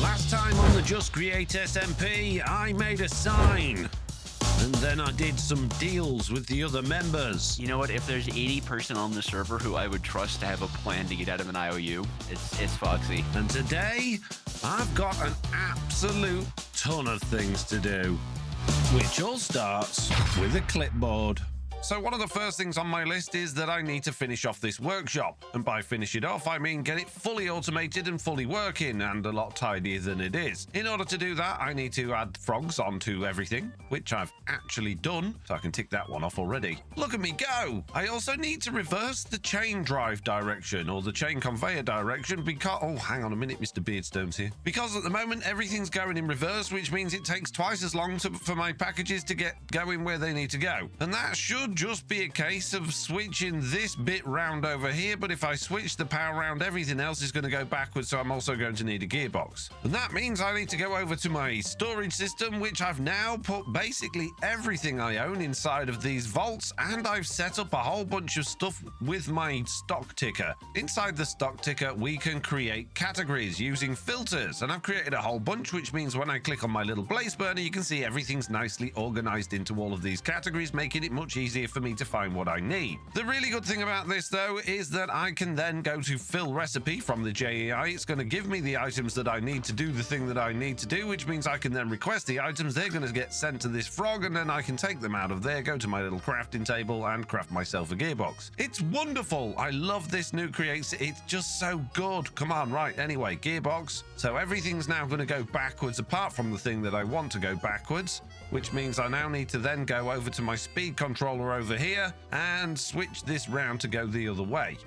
Last time on the Just Create SMP, I made a sign. And then I did some deals with the other members. You know what? If there's 80 person on the server who I would trust to have a plan to get out of an IOU, it's Foxy. And today, I've got an absolute ton of things to do, which all starts with a clipboard. So one of the first things on my list is that I need to finish off this workshop. And by finish it off, I mean get it fully automated and fully working and a lot tidier than it is. In order to do that, I need to add frogs onto everything, which I've actually done. So I can tick that one off already. Look at me go! I also need to reverse the chain drive direction or the chain conveyor direction because... Oh, hang on a minute, Mr. Beardstone's here. Because at the moment, everything's going in reverse, which means it takes twice as long for my packages to get going where they need to go. And that should just be a case of switching this bit round over here, but if I switch the power round, everything else is going to go backwards, so I'm also going to need a gearbox. And that means I need to go over to my storage system, which I've now put basically everything I own inside of these vaults, and I've set up a whole bunch of stuff with my stock ticker. Inside the stock ticker, we can create categories using filters, and I've created a whole bunch, which means when I click on my little blaze burner, you can see everything's nicely organized into all of these categories, making it much easier for me to find what I need. The really good thing about this though is that I can then go to fill recipe from the JEI. It's going to give me the items that I need to do the thing that I need to do, which means I can then request the items. They're going to get sent to this frog, and then I can take them out of there, go to my little crafting table and craft myself a gearbox. It's wonderful. I love this new creates. It's just so good. Come on, right. Anyway, gearbox. So everything's now going to go backwards apart from the thing that I want to go backwards, which means I now need to then go over to my speed controller over here and switch this round to go the other way,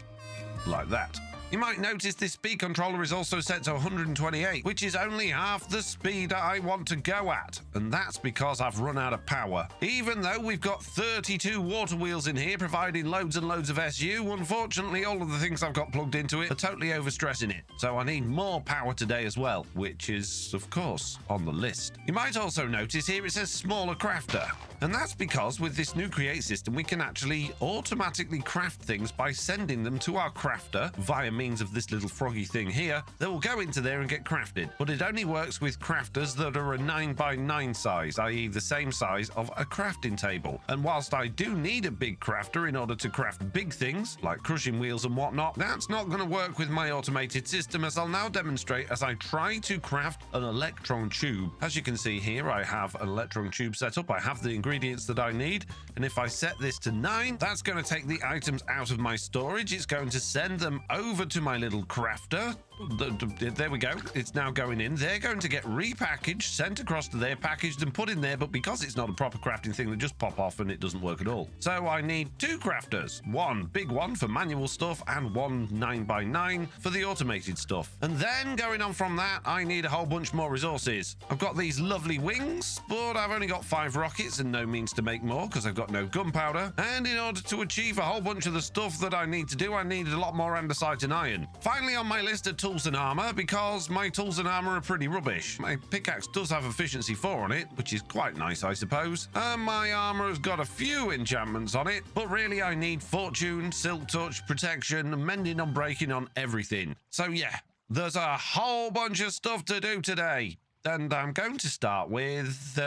like that. You might notice this speed controller is also set to 128, which is only half the speed I want to go at. And that's because I've run out of power. Even though we've got 32 water wheels in here providing loads and loads of SU, unfortunately all of the things I've got plugged into it are totally overstressing it. So I need more power today as well, which is, of course, on the list. You might also notice here it says smaller crafter. And that's because with this new create system, we can actually automatically craft things by sending them to our crafter via means of this little froggy thing here that will go into there and get crafted. But it only works with crafters that are a 9x9 size, i.e. the same size of a crafting table. And whilst I do need a big crafter in order to craft big things like crushing wheels and whatnot, that's not going to work with my automated system, as I'll now demonstrate as I try to craft an electron tube. As you can see here, I have an electron tube set up. I have the ingredients that I need, and if I set this to 9, that's going to take the items out of my storage. It's going to send them over to my little crafter. There we go. It's now going in. They're going to get repackaged, sent across to there, packaged and put in there, but because it's not a proper crafting thing, they just pop off and it doesn't work at all. So I need 2 crafters, one big one for manual stuff and one 9x9 for the automated stuff. And then going on from that, I need a whole bunch more resources. I've got these lovely wings, but I've only got 5 rockets and no means to make more because I've got no gunpowder. And in order to achieve a whole bunch of the stuff that I need to do, I need a lot more andesite and iron. Finally on my list are tools and armor, because my tools and armor are pretty rubbish. My pickaxe does have efficiency 4 on it, which is quite nice, I suppose. My armor has got a few enchantments on it, but really I need fortune, silk touch, protection, mending, unbreaking on everything. So yeah, there's a whole bunch of stuff to do today. And I'm going to start with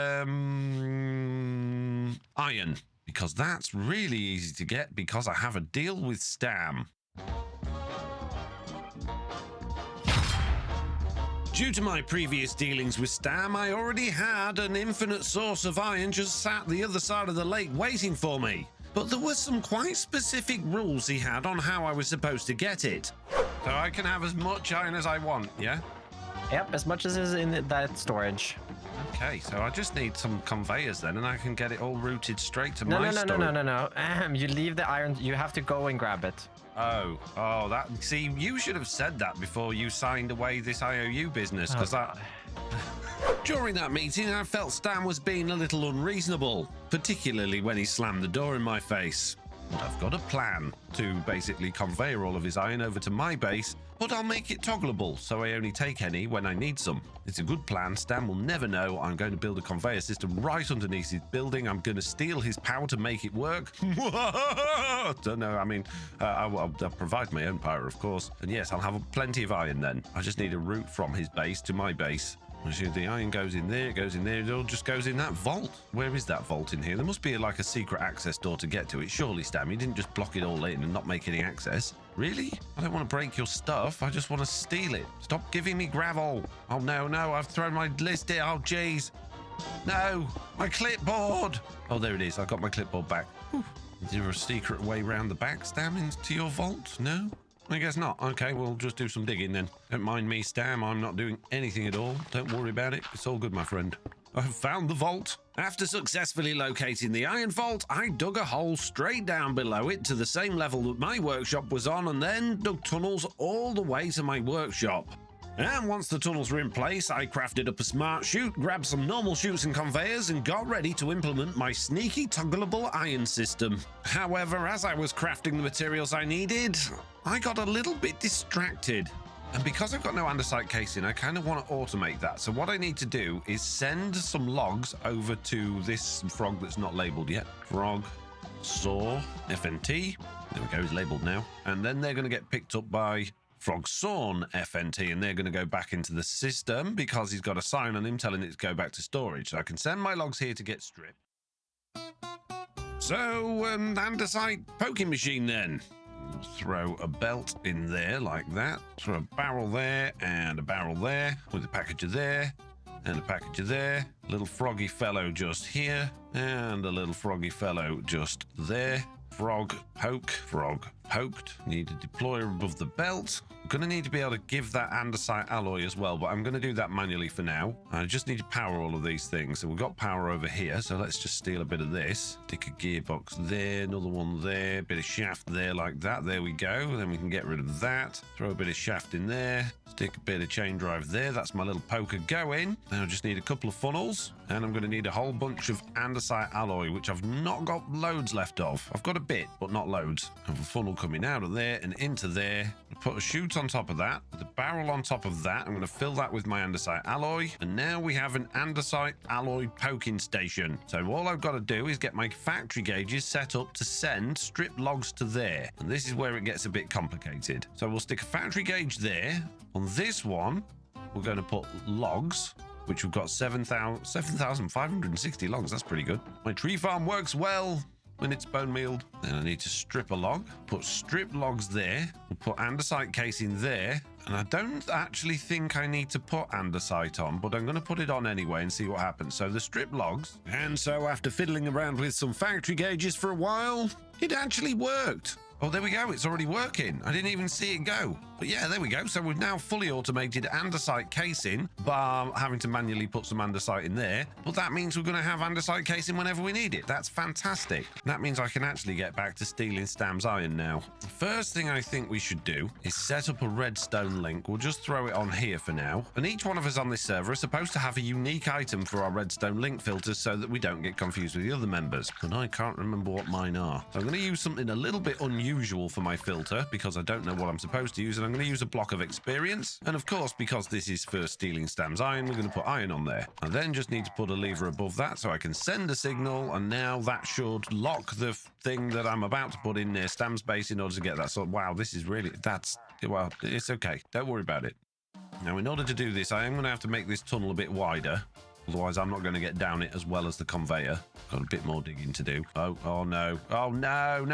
iron, because that's really easy to get because I have a deal with Stam. Due to my previous dealings with Stam, I already had an infinite source of iron just sat the other side of the lake waiting for me. But there were some quite specific rules he had on how I was supposed to get it. So I can have as much iron as I want, yeah? Yep, as much as is in that storage. Okay, so I just need some conveyors then, and I can get it all routed straight to my storage. No. You leave the iron. You have to go and grab it. Oh, that. See, you should have said that before you signed away this IOU business, because During that meeting, I felt Stam was being a little unreasonable, particularly when he slammed the door in my face. And I've got a plan to basically conveyor all of his iron over to my base, but I'll make it toggleable so I only take any when I need some. It's a good plan. Stam will never know. I'm going to build a conveyor system right underneath his building. I'm going to steal his power to make it work. Don't know. I mean, I'll provide my own power, of course. And yes, I'll have plenty of iron then. I just need a route from his base to my base. The iron goes in there, it goes in there, it all just goes in that vault. Where is that vault in here? There must be like a secret access door to get to it. Surely, Stam, you didn't just block it all in and not make any access. Really? I don't want to break your stuff. I just want to steal it. Stop giving me gravel. Oh, no, I've thrown my list here. Oh, jeez. No, my clipboard. Oh, there it is. I got my clipboard back. Whew. Is there a secret way round the back, Stam, into your vault? No? I guess not. Okay, we'll just do some digging then. Don't mind me, Stam. I'm not doing anything at all. Don't worry about it. It's all good, my friend. I've found the vault. After successfully locating the iron vault, I dug a hole straight down below it to the same level that my workshop was on, and then dug tunnels all the way to my workshop. And once the tunnels were in place, I crafted up a smart chute, grabbed some normal chutes and conveyors, and got ready to implement my sneaky toggleable iron system. However, as I was crafting the materials I needed, I got a little bit distracted. And because I've got no andesite casing, I kind of want to automate that. So what I need to do is send some logs over to this frog that's not labeled yet. Frog, saw, FNT. There we go, it's labeled now. And then they're going to get picked up by Frog Sawn FNT, and they're going to go back into the system because he's got a sign on him telling it to go back to storage. So I can send my logs here to get stripped. So, andesite poking machine then. Throw a belt in there like that. Throw a barrel there and a barrel there with a packager there and a packager there. Little froggy fellow just here and a little froggy fellow just there. Frog poke, frog poked. Need to deploy above the belt. I'm going to need to be able to give that andesite alloy as well, but I'm going to do that manually for now. I just need to power all of these things. So we've got power over here, so let's just steal a bit of this. Stick a gearbox there, another one there, bit of shaft there like that. There we go. Then we can get rid of that. Throw a bit of shaft in there. Stick a bit of chain drive there. That's my little poker going. Now I just need a couple of funnels, and I'm going to need a whole bunch of andesite alloy, which I've not got loads left of. I've got a bit, but not loads. I have a funnel coming out of there and into there. Put a chute on top of that, with a barrel on top of that. I'm going to fill that with my andesite alloy, and now we have an andesite alloy poking station. So all I've got to do is get my factory gauges set up to send stripped logs to there, and this is where it gets a bit complicated. So we'll stick a factory gauge there. On this one, we're going to put logs, which we've got 7,560 logs. That's pretty good. My tree farm works well when it's bone mealed. Then I need to strip a log, put stripped logs there, we'll put andesite casing there, and I don't actually think I need to put andesite on, but I'm going to put it on anyway and see what happens. So the stripped logs, and so after fiddling around with some factory gauges for a while, it actually worked. Oh, there we go. It's already working. I didn't even see it go. But yeah, there we go. So we've now fully automated andesite casing, bar having to manually put some andesite in there. But that means we're going to have andesite casing whenever we need it. That's fantastic. That means I can actually get back to stealing Stam's iron now. The first thing I think we should do is set up a redstone link. We'll just throw it on here for now. And each one of us on this server is supposed to have a unique item for our redstone link filters so that we don't get confused with the other members. But I can't remember what mine are. So I'm going to use something a little bit unusual for my filter because I don't know what I'm supposed to use, and I'm going to use a block of experience. And of course, because this is for stealing Stam's iron, we're going to put iron on there. I then just need to put a lever above that so I can send a signal, and now that should lock the thing that I'm about to put in near Stam's base in order to get that. So wow, this is really, well, it's okay. Don't worry about it. Now, in order to do this, I am going to have to make this tunnel a bit wider. Otherwise, I'm not going to get down it as well as the conveyor. Got a bit more digging to do. Oh no. Oh, no.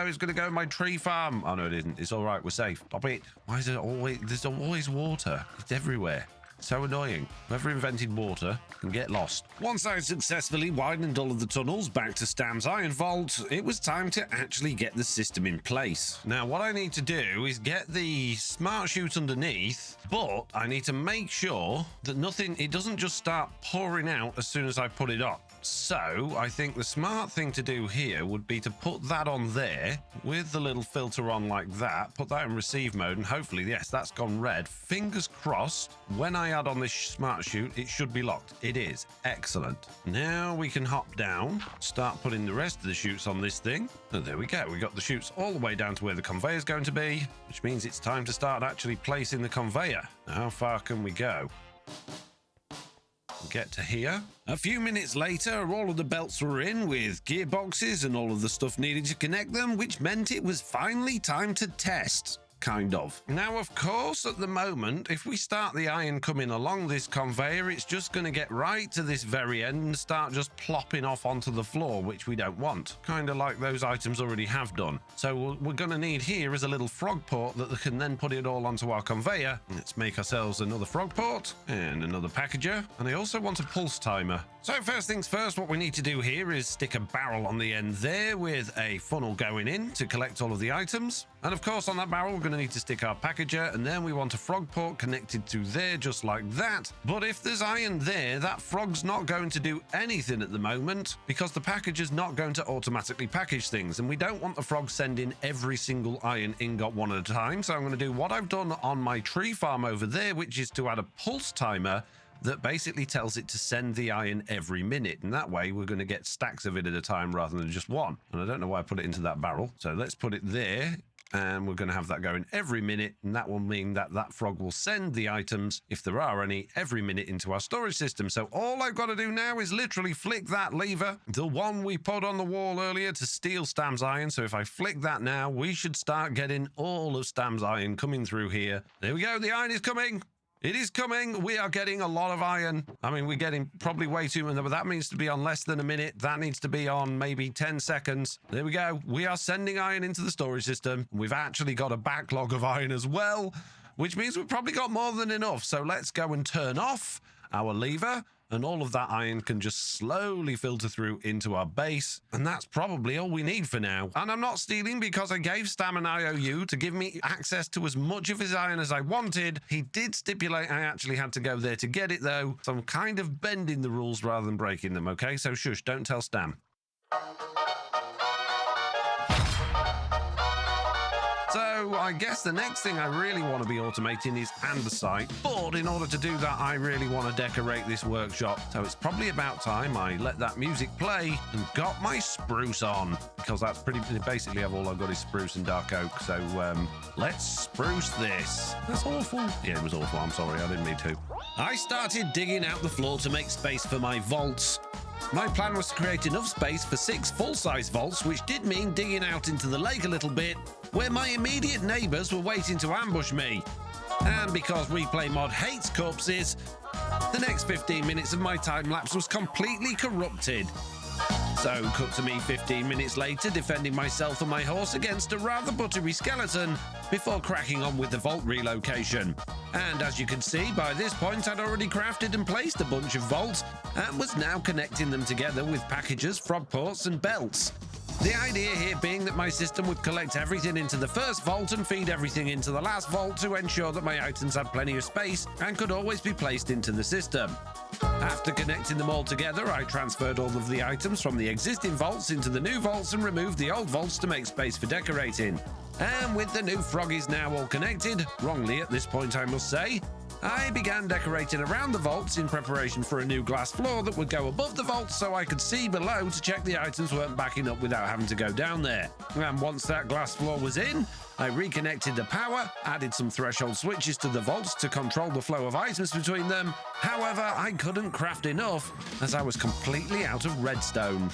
It's going to go in my tree farm. Oh, no, it isn't. It's all right. We're safe. Stop it. Why is it always... There's always water. It's everywhere. So annoying. Whoever invented water can get lost. Once I successfully widened all of the tunnels back to Stam's iron vault, it was time to actually get the system in place. Now, what I need to do is get the smart chute underneath, but I need to make sure that it doesn't just start pouring out as soon as I put it on. So I think the smart thing to do here would be to put that on there with the little filter on like that, put that in receive mode, and hopefully, yes, that's gone red. Fingers crossed, when I I add on this smart chute, it should be locked. It is. Excellent. Now we can hop down, start putting the rest of the chutes on this thing. And there we go. We got the chutes all the way down to where the conveyor is going to be, which means it's time to start actually placing the conveyor. How far can we go? Get to here. A few minutes later, all of the belts were in with gearboxes and all of the stuff needed to connect them, which meant it was finally time to test. Kind of. Now, of course, at the moment, if we start the iron coming along this conveyor, it's just going to get right to this very end and start just plopping off onto the floor, which we don't want. Kind of like those items already have done. So what we're going to need here is a little frog port that can then put it all onto our conveyor. Let's make ourselves another frog port and another packager. And I also want a pulse timer. So first things first, what we need to do here is stick a barrel on the end there with a funnel going in to collect all of the items. And of course, on that barrel, we're going to need to stick our packager, and then we want a frog port connected to there just like that. But if there's iron there, that frog's not going to do anything at the moment because the packager's not going to automatically package things, and we don't want the frog sending every single iron ingot one at a time. So I'm going to do what I've done on my tree farm over there, which is to add a pulse timer that basically tells it to send the iron every minute. And that way we're going to get stacks of it at a time rather than just one. And I don't know why I put it into that barrel. So let's put it there. And we're going to have that going every minute, and that will mean that that frog will send the items, if there are any, every minute into our storage system. So all I've got to do now is literally flick that lever, the one we put on the wall earlier to steal Stam's iron. So if I flick that now, we should start getting all of Stam's iron coming through here. There we go. The iron is coming. It is coming. We are getting a lot of iron. I mean, we're getting probably way too much, but that needs to be on less than a minute. That needs to be on maybe 10 seconds. There we go. We are sending iron into the storage system. We've actually got a backlog of iron as well, which means we've probably got more than enough. So let's go and turn off our lever, and all of that iron can just slowly filter through into our base. And that's probably all we need for now. And I'm not stealing because I gave Stam an IOU to give me access to as much of his iron as I wanted. He did stipulate I actually had to go there to get it though. So I'm kind of bending the rules rather than breaking them, okay? So shush, don't tell Stam. So I guess the next thing I really want to be automating is andesite, but in order to do that, I really want to decorate this workshop. So it's probably about time I let that music play and got my spruce on, because that's basically all I've got is spruce and dark oak. So let's spruce this. That's awful. Yeah, it was awful. I'm sorry. I didn't mean to. I started digging out the floor to make space for my vaults. My plan was to create enough space for 6 full-size vaults, which did mean digging out into the lake a little bit, where my immediate neighbours were waiting to ambush me. And because replay mod hates corpses, the next 15 minutes of my time-lapse was completely corrupted. So, cut to me 15 minutes later, defending myself and my horse against a rather buttery skeleton before cracking on with the vault relocation. And as you can see, by this point I'd already crafted and placed a bunch of vaults and was now connecting them together with packages, frog ports and belts. The idea here being that my system would collect everything into the first vault and feed everything into the last vault to ensure that my items had plenty of space and could always be placed into the system. After connecting them all together, I transferred all of the items from the existing vaults into the new vaults and removed the old vaults to make space for decorating. And with the new froggies now all connected, wrongly at this point I must say, I began decorating around the vaults in preparation for a new glass floor that would go above the vaults so I could see below to check the items weren't backing up without having to go down there. And once that glass floor was in, I reconnected the power, added some threshold switches to the vaults to control the flow of items between them. However, I couldn't craft enough as I was completely out of redstone.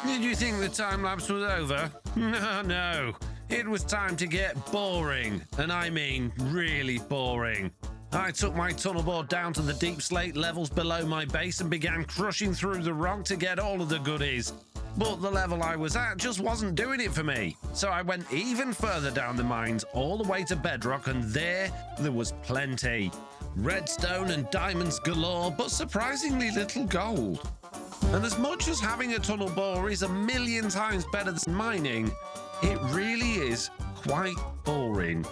Did you think the time-lapse was over? No. It was time to get boring, and I mean really boring. I took my tunnel board down to the deep slate levels below my base and began crushing through the rock to get all of the goodies. But the level I was at just wasn't doing it for me. So I went even further down the mines, all the way to bedrock, and there was plenty. Redstone and diamonds galore, but surprisingly little gold. And as much as having a tunnel bore is a million times better than mining, it really is quite boring.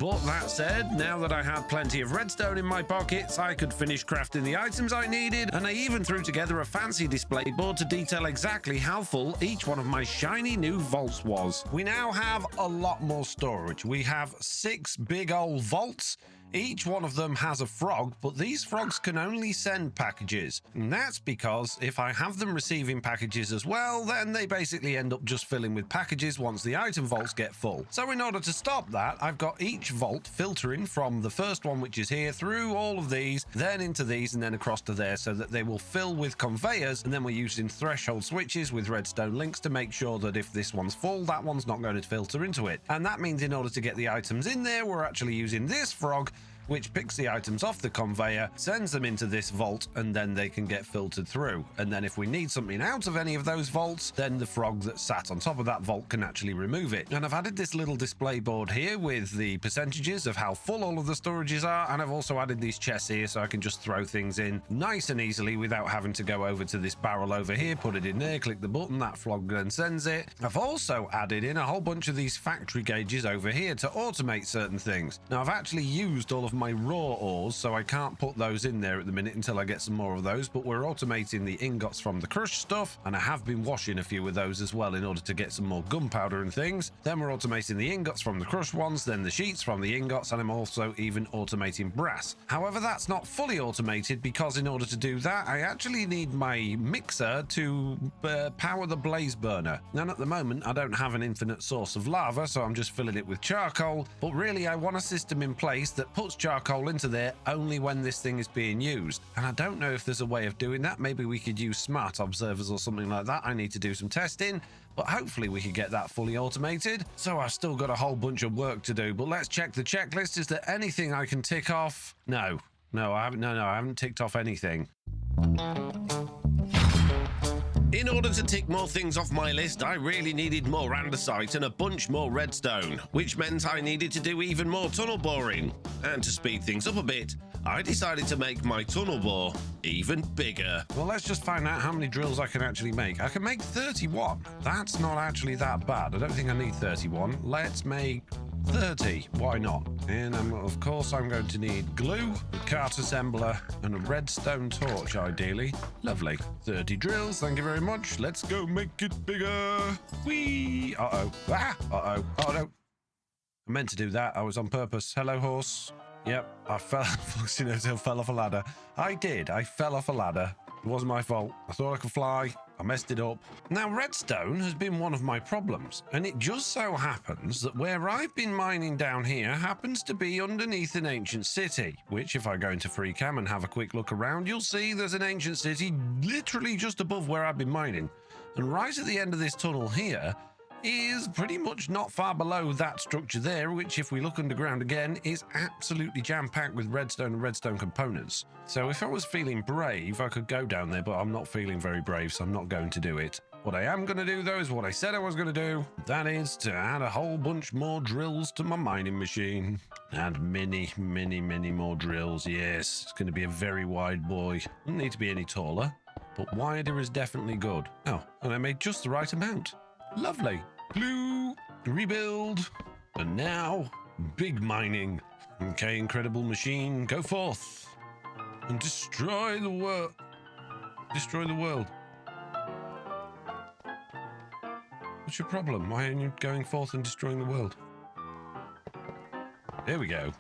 But that said, now that I had plenty of redstone in my pockets, I could finish crafting the items I needed, and I even threw together a fancy display board to detail exactly how full each one of my shiny new vaults was. We now have a lot more storage. We have 6 big old vaults. Each one of them has a frog, but these frogs can only send packages. And that's because if I have them receiving packages as well, then they basically end up just filling with packages once the item vaults get full. So in order to stop that, I've got each vault filtering from the first one, which is here, through all of these, then into these, and then across to there, so that they will fill with conveyors. And then we're using threshold switches with redstone links to make sure that if this one's full, that one's not going to filter into it. And that means in order to get the items in there, we're actually using this frog, which picks the items off the conveyor, sends them into this vault, and then they can get filtered through. And then if we need something out of any of those vaults, then the frog that sat on top of that vault can actually remove it. And I've added this little display board here with the percentages of how full all of the storages are, and I've also added these chests here so I can just throw things in nice and easily without having to go over to this barrel over here, put it in there, click the button, that frog then sends it. I've also added in a whole bunch of these factory gauges over here to automate certain things. Now, I've actually used all of my raw ores, so I can't put those in there at the minute until I get some more of those, but we're automating the ingots from the crushed stuff, and I have been washing a few of those as well in order to get some more gunpowder and things. Then we're automating the ingots from the crushed ones, then the sheets from the ingots, and I'm also even automating brass. However, that's not fully automated because in order to do that, I actually need my mixer to power the blaze burner. And at the moment, I don't have an infinite source of lava, so I'm just filling it with charcoal, but really I want a system in place that puts charcoal into there only when this thing is being used. And I don't know if there's a way of doing that. Maybe we could use smart observers or something like that. I need to do some testing, but hopefully we could get that fully automated. So I've still got a whole bunch of work to do, but let's check the checklist. Is there anything I can tick off? No, I haven't ticked off anything. In order to tick more things off my list, I really needed more andesite and a bunch more redstone, which meant I needed to do even more tunnel boring. And to speed things up a bit, I decided to make my tunnel bore even bigger. Well, let's just find out how many drills I can actually make. I can make 31. That's not actually that bad. I don't think I need 31. Let's make 30. Why not? And of course I'm going to need glue, a cart assembler, and a redstone torch, ideally. Lovely. 30 drills, thank you very much. Let's go make it bigger. Whee! Uh-oh. Ah! Uh-oh. Oh, no. I meant to do that. I was on purpose. Hello, horse. Yep, I fell. FoxyNoTail fell off a ladder. I did. I fell off a ladder. It wasn't my fault. I thought I could fly. I messed it up. Now, redstone has been one of my problems, and it just so happens that where I've been mining down here happens to be underneath an ancient city, which if I go into free cam and have a quick look around, you'll see there's an ancient city literally just above where I've been mining. And right at the end of this tunnel here is pretty much not far below that structure there, which if we look underground again is absolutely jam-packed with redstone and redstone components. So if I was feeling brave, I could go down there, but I'm not feeling very brave, so I'm not going to do it. What I am going to do though is what I said I was going to do. That is to add a whole bunch more drills to my mining machine. And many more drills. Yes, it's going to be a very wide boy. Doesn't need to be any taller, but wider is definitely good. Oh, and I made just the right amount. Lovely. Glue, rebuild, and now big mining. Okay, incredible machine, go forth and destroy the world. Destroy the world. What's your problem? Why aren't you going forth and destroying the world? There we go.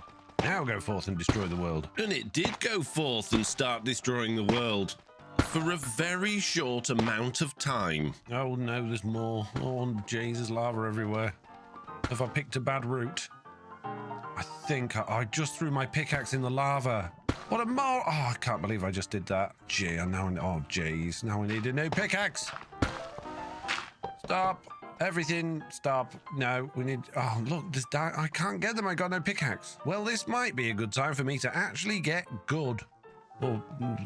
Now go forth and destroy the world. And it did go forth and start destroying the world. For a very short amount of time. Oh no, there's more. Oh Jesus, lava everywhere. Have I picked a bad route? I think I just threw my pickaxe in the lava. What a Oh, I can't believe I just did that. Gee, now I need a new pickaxe. Stop. Everything, stop. No, we need... Oh, look, I can't get them. I got no pickaxe. Well, this might be a good time for me to actually get good. or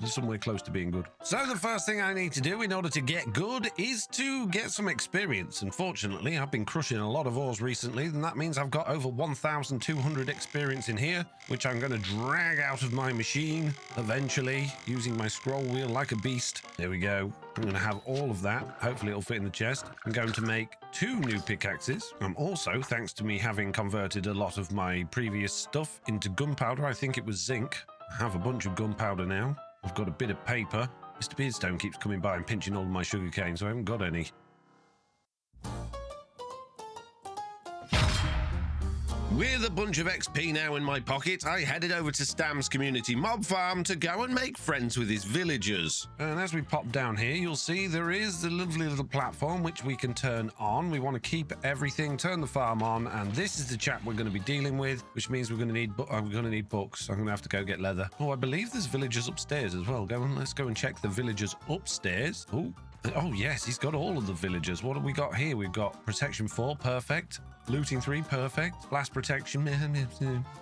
somewhere close to being good. So the first thing I need to do in order to get good is to get some experience. Unfortunately, I've been crushing a lot of ores recently, and that means I've got over 1,200 experience in here, which I'm going to drag out of my machine eventually using my scroll wheel like a beast. There we go. I'm going to have all of that. Hopefully it'll fit in the chest. I'm going to make 2 new pickaxes. I'm also, thanks to me having converted a lot of my previous stuff into gunpowder, I think it was zinc. I have a bunch of gunpowder now. I've got a bit of paper. Mr. Beardstone keeps coming by and pinching all of my sugarcane, so I haven't got any. With a bunch of XP now in my pocket, I headed over to Stam's community mob farm to go and make friends with his villagers. And as we pop down here, you'll see there is the lovely little platform which we can turn on. We want to keep everything, turn the farm on, and this is the chap we're going to be dealing with, which means we're going to need books. I'm going to have to go get leather. Oh, I believe there's villagers upstairs as well. Let's go and check the villagers upstairs. Oh yes, he's got all of the villagers. What have we got here? We've got protection 4, perfect. Looting 3, perfect. Blast protection,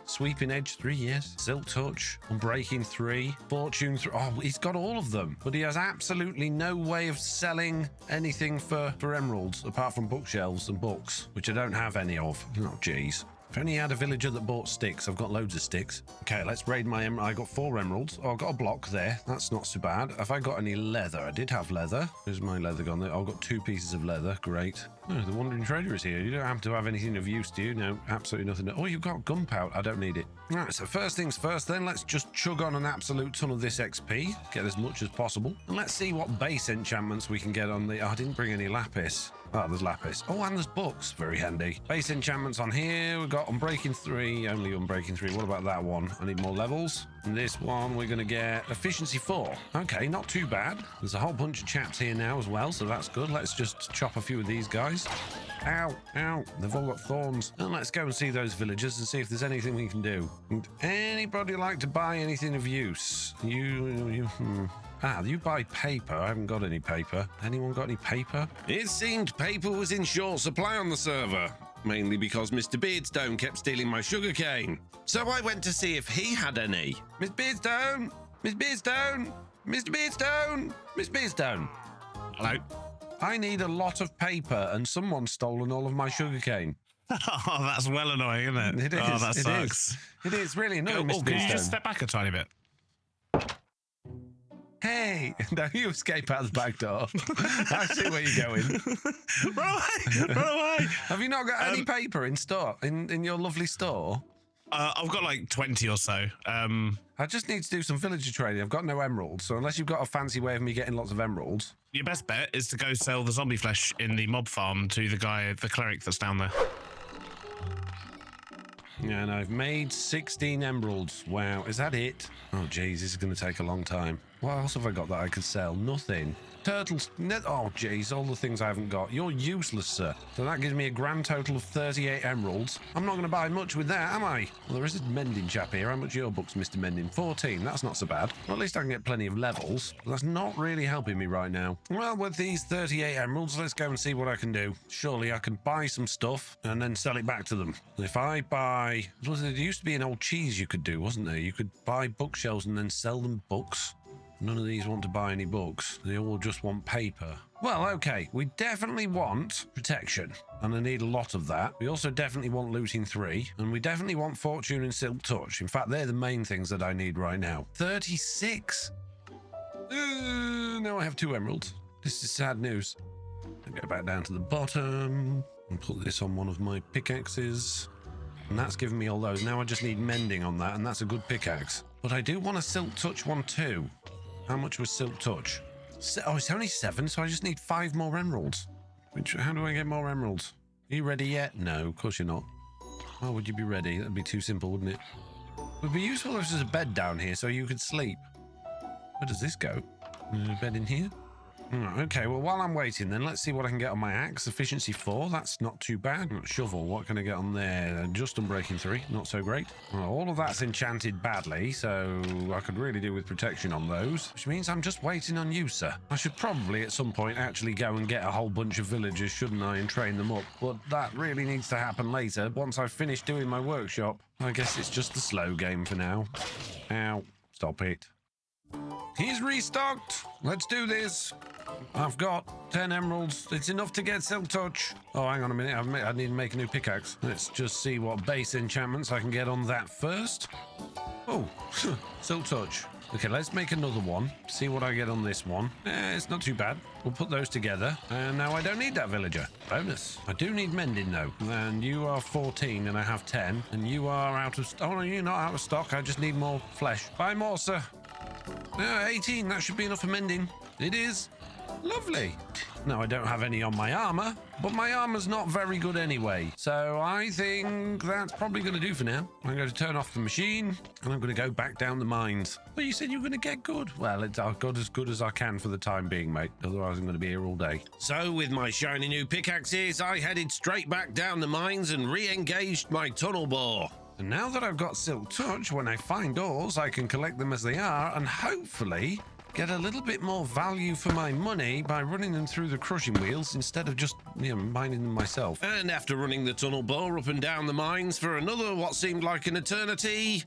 sweeping edge 3, yes. Silk touch, unbreaking 3, fortune 3. Oh, he's got all of them, but he has absolutely no way of selling anything for emeralds apart from bookshelves and books, which I don't have any of. Oh, jeez. If only I had a villager that bought sticks. I've got loads of sticks. Okay, let's raid my emerald. I got 4 emeralds. Oh, I've got a block there. That's not so bad. Have I got any leather? I did have leather. Where's my leather gone there? Oh, I've got 2 pieces of leather. Great. Oh, the wandering trader is here. You don't have to have anything of use, do you? No, absolutely nothing. Oh, you've got gunpowder. I don't need it. Right, so first things first then, let's just chug on an absolute ton of this XP. Get as much as possible. And let's see what base enchantments we can get on the... Oh, I didn't bring any lapis. Oh, there's lapis. Oh, and there's books. Very handy. Base enchantments on here. We've got Unbreaking 3. Only Unbreaking 3. What about that one? I need more levels. And this one, we're going to get Efficiency 4. Okay, not too bad. There's a whole bunch of chaps here now as well, so that's good. Let's just chop a few of these guys. Ow, ow. They've all got thorns. And let's go and see those villagers and see if there's anything we can do. Would anybody like to buy anything of use? You buy paper. I haven't got any paper. Anyone got any paper? It seemed paper was in short supply on the server, mainly because Mr. Beardstone kept stealing my sugarcane. So I went to see if he had any. Miss Beardstone! Miss Beardstone! Mr. Beardstone! Miss Beardstone! Hello? I need a lot of paper and someone's stolen all of my sugarcane. Oh, that's well annoying, isn't it? It is. Oh, that sucks. It is really annoying, Mr. Can you Beardstone. just step back a tiny bit? Hey, now you escape out the back door. I see where you're going. Run away! Run away! Have you not got any paper in store, in your lovely store? I've got like 20 or so. I just need to do some villager trading. I've got no emeralds, so unless you've got a fancy way of me getting lots of emeralds. Your best bet is to go sell the zombie flesh in the mob farm to the cleric that's down there. Yeah, and I've made 16 emeralds. Wow, is that it? Oh, geez, this is going to take a long time. What else have I got that I could sell? Nothing. Turtles. Oh, jeez, all the things I haven't got. You're useless, sir. So that gives me a grand total of 38 emeralds. I'm not going to buy much with that, am I? Well, there is a mending chap here. How much are your books, Mr. Mending? 14. That's not so bad. Well, at least I can get plenty of levels. But that's not really helping me right now. Well, with these 38 emeralds, let's go and see what I can do. Surely I can buy some stuff and then sell it back to them. If I buy... There used to be an old cheese you could do, wasn't there? You could buy bookshelves and then sell them books. None of these want to buy any books. They all just want paper. Well, okay. We definitely want protection, and I need a lot of that. We also definitely want looting 3, and we definitely want fortune and silk touch. In fact, they're the main things that I need right now. 36. Now I have 2 emeralds. This is sad news. I'll go back down to the bottom and put this on one of my pickaxes. And that's given me all those. Now I just need mending on that, and that's a good pickaxe. But I do want a silk touch one too. How much was silk touch? Oh, it's only 7, so I just need 5 more emeralds. How do I get more emeralds? Are you ready yet? No, of course you're not. Why would you be ready? That'd be too simple, wouldn't it? It would be useful if there's a bed down here so you could sleep. Where does this go? Is there a bed in here? Okay, well, while I'm waiting, then let's see what I can get on my axe. Efficiency 4, that's not too bad. Shovel, what can I get on there? Just Unbreaking 3, not so great. Well, all of that's enchanted badly, so I could really do with protection on those, which means I'm just waiting on you, sir. I should probably at some point actually go and get a whole bunch of villagers, shouldn't I, and train them up, but that really needs to happen later, once I've finished doing my workshop. I guess it's just the slow game for now. Ow, stop it. He's restocked. Let's do this. I've got 10 emeralds. It's enough to get Silk Touch. Oh, hang on a minute. I need to make a new pickaxe. Let's just see what base enchantments I can get on that first. Oh, Silk Touch. Okay, let's make another one. See what I get on this one. It's not too bad. We'll put those together. And now I don't need that villager. Bonus. I do need mending, though. And you are 14 and I have 10. And you are out of... Oh, no, you're not out of stock. I just need more flesh. Buy more, sir. 18. That should be enough for mending. It is. Lovely. Now, I don't have any on my armor, but my armor's not very good anyway. So I think that's probably going to do for now. I'm going to turn off the machine, and I'm going to go back down the mines. Well, you said you were going to get good. Well, I've got as good as I can for the time being, mate. Otherwise, I'm going to be here all day. So with my shiny new pickaxes, I headed straight back down the mines and re-engaged my tunnel bore. And now that I've got Silk Touch, when I find ores, I can collect them as they are, and hopefully get a little bit more value for my money by running them through the crushing wheels instead of just, mining them myself. And after running the tunnel bore up and down the mines for another what seemed like an eternity,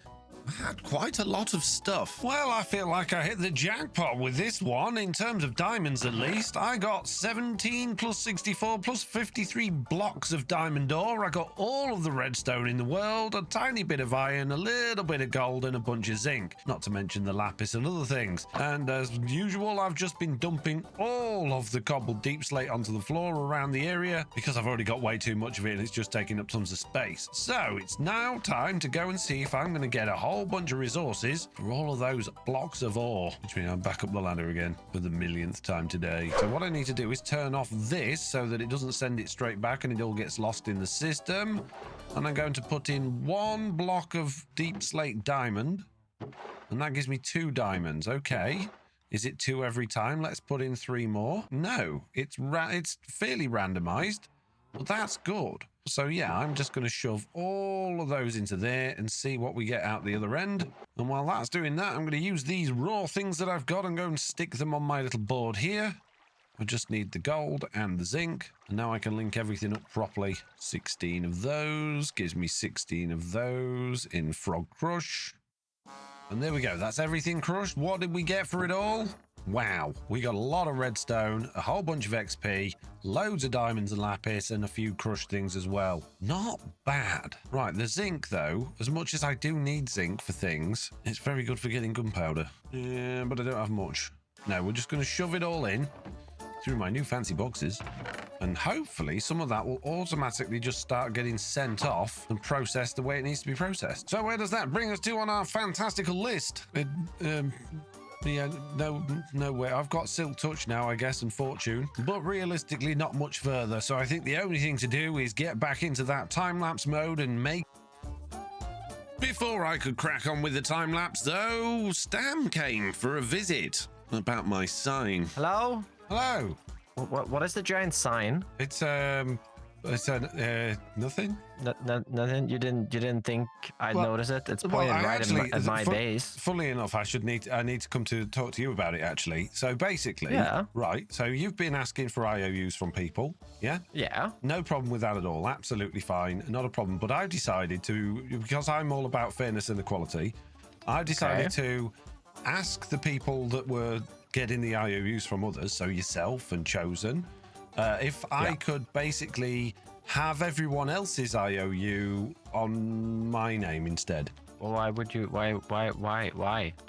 I had quite a lot of stuff. Well, I feel like I hit the jackpot with this one, in terms of diamonds at least. I got 17 plus 64 plus 53 blocks of diamond ore. I got all of the redstone in the world, a tiny bit of iron, a little bit of gold, and a bunch of zinc. Not to mention the lapis and other things. And as usual, I've just been dumping all of the cobbled deep slate onto the floor around the area because I've already got way too much of it and it's just taking up tons of space. So it's now time to go and see if I'm going to get a whole bunch of resources for all of those blocks of ore, which means I'm back up the ladder again for the millionth time today. So what I need to do is turn off this so that it doesn't send it straight back and it all gets lost in the system. And I'm going to put in 1 block of deep slate diamond, and that gives me 2 diamonds. Okay, is it 2 every time? Let's put in 3 more. No, it's fairly randomized, but that's good. So yeah, I'm just going to shove all of those into there and see what we get out the other end. And while that's doing that, I'm going to use these raw things that I've got and go and stick them on my little board here. I just need the gold and the zinc, and now I can link everything up properly. 16 of those gives me 16 of those in Frog Crush. And there we go. That's everything crushed. What did we get for it all? Wow, we got a lot of redstone, a whole bunch of XP, loads of diamonds and lapis, and a few crushed things as well. Not bad. Right, the zinc, though, as much as I do need zinc for things, it's very good for getting gunpowder. Yeah, but I don't have much. No, we're just going to shove it all in through my new fancy boxes, and hopefully some of that will automatically just start getting sent off and processed the way it needs to be processed. So where does that bring us to on our fantastical list? Yeah, no way. I've got Silk Touch now, I guess, and Fortune, but realistically not much further. So I think the only thing to do is get back into that time-lapse mode and make... Before I could crack on with the time-lapse, though, Stam came for a visit about my sign. Hello? Hello. What is the giant sign? It's nothing. Nothing. You didn't think I'd notice it? It's pointed at my base. Fully enough, I need to come to talk to you about it actually. So basically, yeah. Right. So you've been asking for IOUs from people, yeah? Yeah. No problem with that at all. Absolutely fine. Not a problem. But I've decided to, because I'm all about fairness and equality, I've decided to ask the people that were getting the IOUs from others, so yourself and Chosen, if I could basically have everyone else's IOU on my name instead. Well, why would you? Why?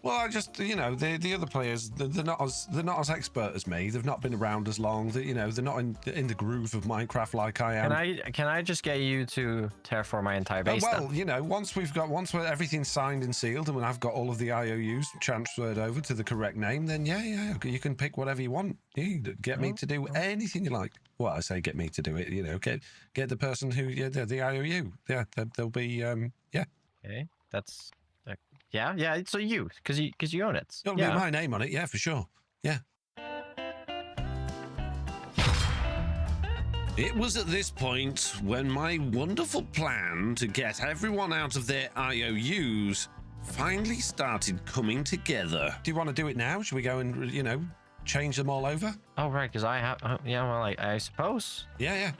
Well, I just, the other players, they're not as expert as me. They've not been around as long. They're not in the groove of Minecraft like I am. Can I just get you to terraform my entire base? Well, once everything's signed and sealed, and when I've got all of the IOUs transferred over to the correct name, then yeah, you can pick whatever you want. You get me to do anything you like. Well, I say get me to do it. Get the person who the IOU. Yeah, they'll be Okay. That's yeah. So because you own it. It'll be my name on it, yeah, for sure. Yeah. It was at this point when my wonderful plan to get everyone out of their IOUs finally started coming together. Do you want to do it now? Should we go and change them all over? Oh right, because I have I suppose. Yeah,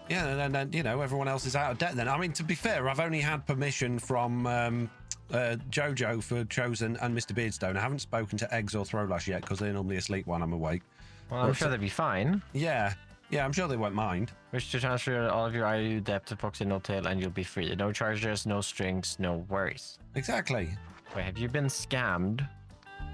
and then everyone else is out of debt then. I mean, to be fair, I've only had permission from Jojo for Chosen and Mr. Beardstone. I haven't spoken to Eggs or Throwlash yet because they're normally asleep when I'm awake. Well, I'm sure they'd be fine. Yeah, I'm sure they won't mind. Wish to transfer all of your IOU debt to FoxyNoTail and you'll be free. No charges, no strings, no worries. Exactly. Wait, have you been scammed?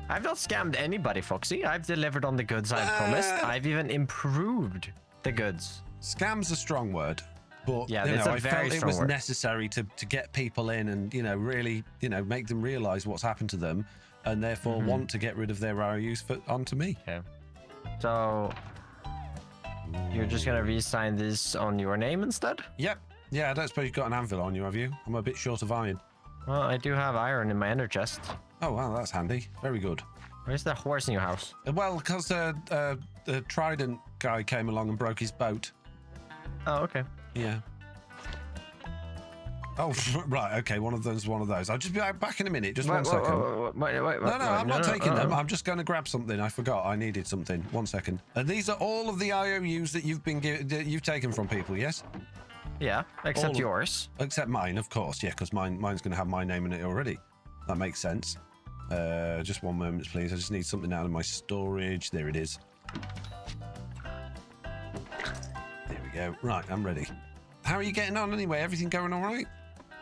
I've not scammed anybody, Foxy. I've delivered on the goods I've promised. I've even improved the goods. Scam's a strong word. But yeah, I felt it was necessary to get people in and, really, make them realize what's happened to them and therefore want to get rid of their IOUs onto me. Okay. So you're just going to re-sign this on your name instead? Yep. Yeah, I don't suppose you've got an anvil on you, have you? I'm a bit short of iron. Well, I do have iron in my ender chest. Oh, wow, that's handy. Very good. Where's the horse in your house? Well, because the Trident guy came along and broke his boat. Oh, okay. Yeah. Oh, right. Okay, one of those. I'll just be back in a minute. Just 1 second. No, I'm not taking them. I'm just going to grab something. I forgot. I needed something. 1 second. And these are all of the IOUs that you've taken from people. Yes. Yeah, except yours. Except mine, of course. Yeah, because mine's going to have my name in it already. That makes sense. Just 1 moment, please. I just need something out of my storage. There it is. There we go. Right, I'm ready. How are you getting on anyway? Everything going all right?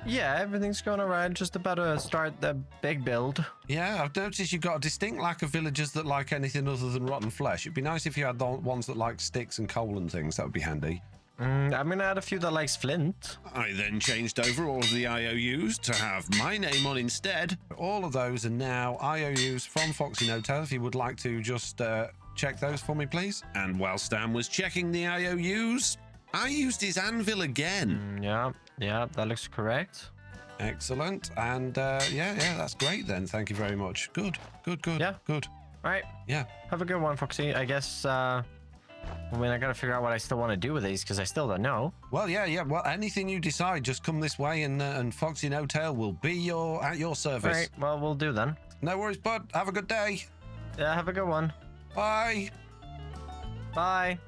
Yeah, everything's going all right. Just about to start the big build. Yeah, I've noticed you've got a distinct lack of villagers that like anything other than rotten flesh. It'd be nice if you had the ones that like sticks and coal and things. That would be handy. I'm going to add a few that likes flint. I then changed over all of the IOUs to have my name on instead. All of those are now IOUs from FoxyNoTail. If you would like to just check those for me, please. And while Stam was checking the IOUs, I used his anvil again. Yeah, that looks correct. Excellent. And that's great then. Thank you very much. Good. Yeah. Good. All right. Yeah. Have a good one, Foxy. I guess, I got to figure out what I still want to do with these because I still don't know. Well, yeah. Well, anything you decide, just come this way and FoxyNoTail will be at your service. All right. Well, we'll do then. No worries, bud. Have a good day. Yeah, have a good one. Bye. Bye.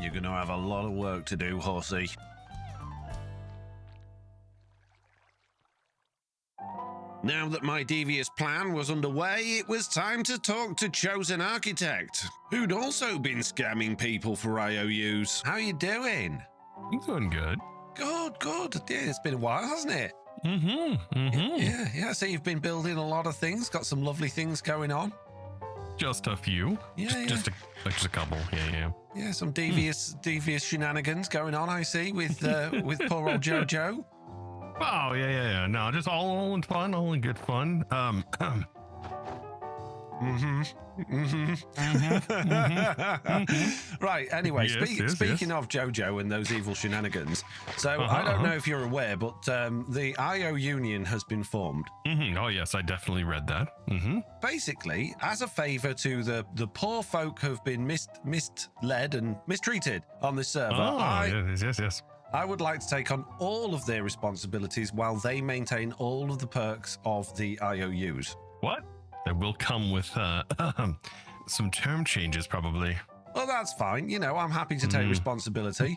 You're going to have a lot of work to do, horsey. Now that my devious plan was underway, it was time to talk to Chosen Architect, who'd also been scamming people for IOUs. How you doing? I'm doing good. Good. Yeah, it's been a while, hasn't it? Yeah. So you've been building a lot of things, got some lovely things going on. Just a few. Yeah. Just a couple. Yeah. Yeah, some devious shenanigans going on, I see, with poor old Jojo. Oh, yeah. No, just all in fun, all in good fun. Right, anyway, speaking of Jojo and those evil shenanigans, so I don't know if you're aware, but the IO Union has been formed. Oh, yes, I definitely read that. Basically, as a favor to the poor folk who've been misled and mistreated on this server, yes. I would like to take on all of their responsibilities while they maintain all of the perks of the IOUs. What? That will come with some term changes, probably. Well, that's fine. I'm happy to take responsibility.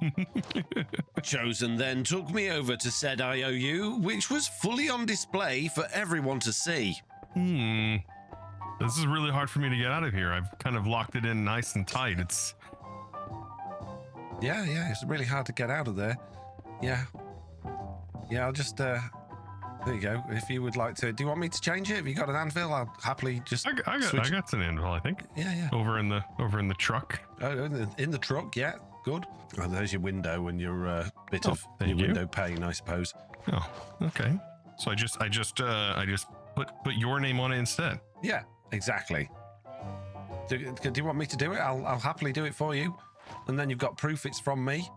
Chosen then took me over to said IOU, which was fully on display for everyone to see. This is really hard for me to get out of here. I've kind of locked it in nice and tight. Yeah, it's really hard to get out of there. Yeah, I'll just, there you go. If you would like to, do you want me to change it? Have you got an anvil? I'll happily just I got an anvil, I think. Yeah. Over in the truck. Oh, in the truck, yeah, good. Oh, there's your window and your bit of your window pane, I suppose. Oh, okay. So I just put your name on it instead. Yeah, exactly. Do you want me to do it? I'll happily do it for you. And then you've got proof it's from me.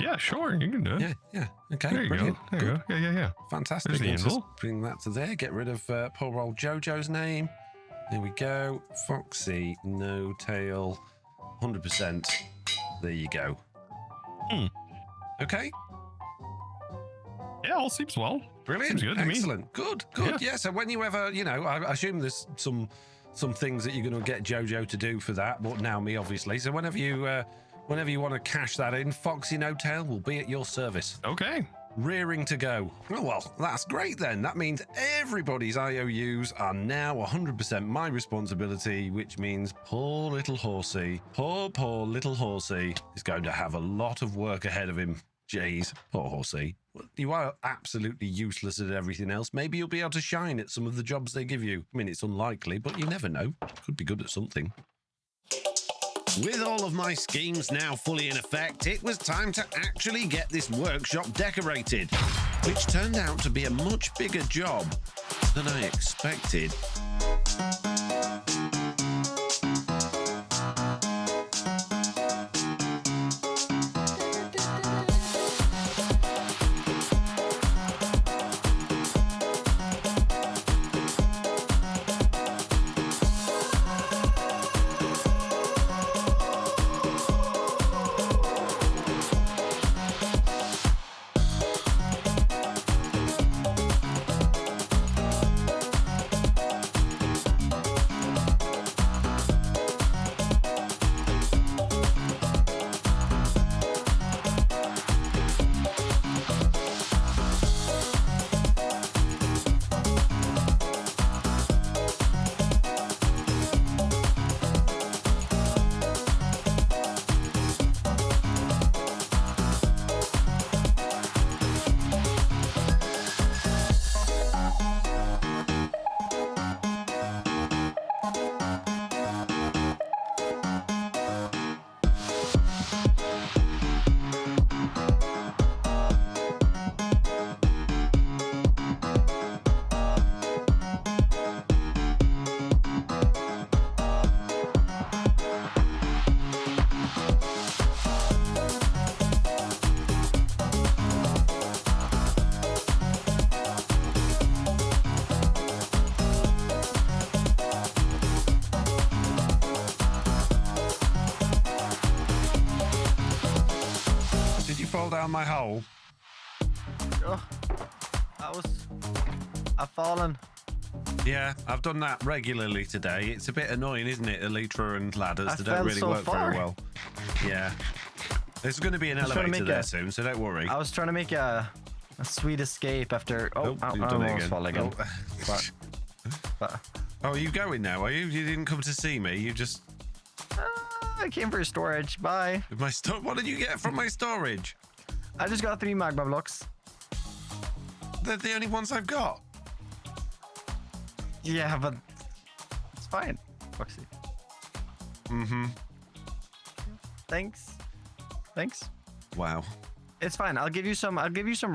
Yeah, sure. You can do it. Yeah. Okay, there you brilliant. Go. There you go. Yeah. Fantastic. There's the anvil. Just bring that to there. Get rid of poor old Jojo's name. There we go. FoxyNoTail. 100%. There you go. Okay. Yeah, all seems well. Brilliant. Seems good Excellent. To me. Good. Yeah. So when you ever, I assume there's some things that you're going to get Jojo to do for that, but now me, obviously. So whenever you want to cash that in, FoxyNoTail will be at your service. Okay. rearing to go. Oh, well, that's great then. That means everybody's IOUs are now 100% my responsibility, which means poor little horsey, poor little horsey is going to have a lot of work ahead of him. Jeez, poor horsey. You are absolutely useless at everything else. Maybe you'll be able to shine at some of the jobs they give you. I mean, it's unlikely, but you never know. Could be good at something. With all of my schemes now fully in effect, it was time to actually get this workshop decorated, which turned out to be a much bigger job than I expected. Fall down my hole. Oh, I've fallen. Yeah, I've done that regularly today. It's a bit annoying, isn't it? Elytra and ladders, they don't really work very well. Yeah. There's going to be an elevator there soon, so don't worry. I was trying to make a sweet escape after... Oh, I almost fall again. Oh, are you going now, are you? You didn't come to see me, you just... I came for storage. Bye. What did you get from my storage? I just got 3 magma blocks. They're the only ones I've got. Yeah, but it's fine, Foxy. Mm-hmm. Thanks. Wow. It's fine. I'll give you some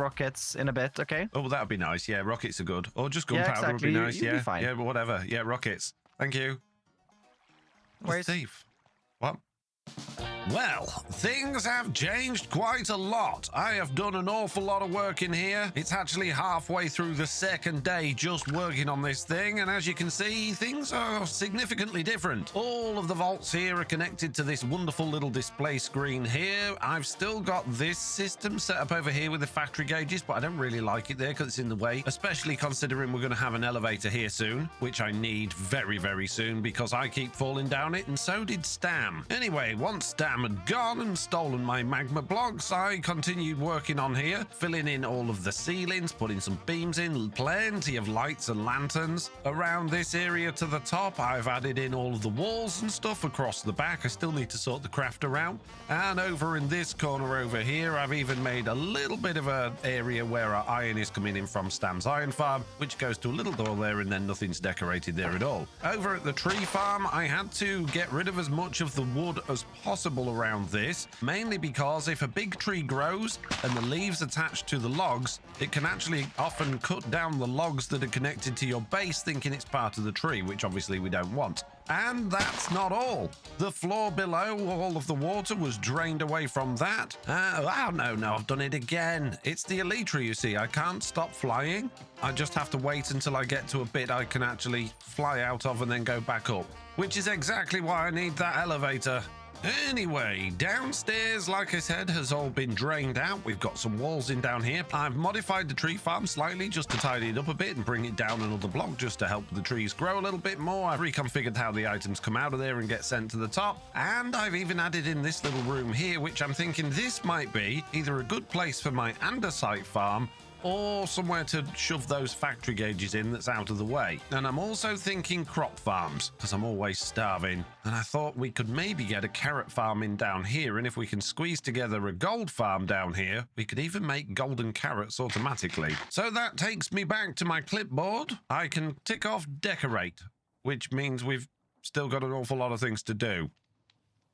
rockets in a bit, okay? Oh, that'd be nice. Yeah, rockets are good. Or just gunpowder would be nice. You'll be fine. Yeah, but whatever. Yeah, rockets. Thank you. Where's Steve? What? Well, things have changed quite a lot. I have done an awful lot of work in here. It's actually halfway through the second day just working on this thing, and as you can see, things are significantly different. All of the vaults here are connected to this wonderful little display screen here. I've still got this system set up over here with the factory gauges, but I don't really like it there because it's in the way, especially considering we're going to have an elevator here soon, which I need very, very soon because I keep falling down it, and so did Stam. Anyway, once Stam had gone and stolen my magma blocks, I continued working on here, filling in all of the ceilings, putting some beams in, plenty of lights and lanterns. Around this area to the top, I've added in all of the walls and stuff across the back. I still need to sort the crafter out. And over in this corner over here, I've even made a little bit of an area where our iron is coming in from Stam's iron farm, which goes to a little door there, and then nothing's decorated there at all. Over at the tree farm, I had to get rid of as much of the wood as possible around this, mainly because if a big tree grows and the leaves attached to the logs, it can actually often cut down the logs that are connected to your base, thinking it's part of the tree, which obviously we don't want. And that's not all. The floor below, all of the water was drained away from that. No, I've done it again. It's the elytra, you see. I can't stop flying. I just have to wait until I get to a bit I can actually fly out of and then go back up, which is exactly why I need that elevator. Anyway, downstairs, like I said, has all been drained out. We've got some walls in down here. I've modified the tree farm slightly just to tidy it up a bit and bring it down another block just to help the trees grow a little bit more. I've reconfigured how the items come out of there and get sent to the top. And I've even added in this little room here, which I'm thinking this might be either a good place for my andesite farm or somewhere to shove those factory gauges in that's out of the way. And I'm also thinking crop farms, because I'm always starving. And I thought we could maybe get a carrot farm in down here, and if we can squeeze together a gold farm down here, we could even make golden carrots automatically. So that takes me back to my clipboard. I can tick off decorate, which means we've still got an awful lot of things to do.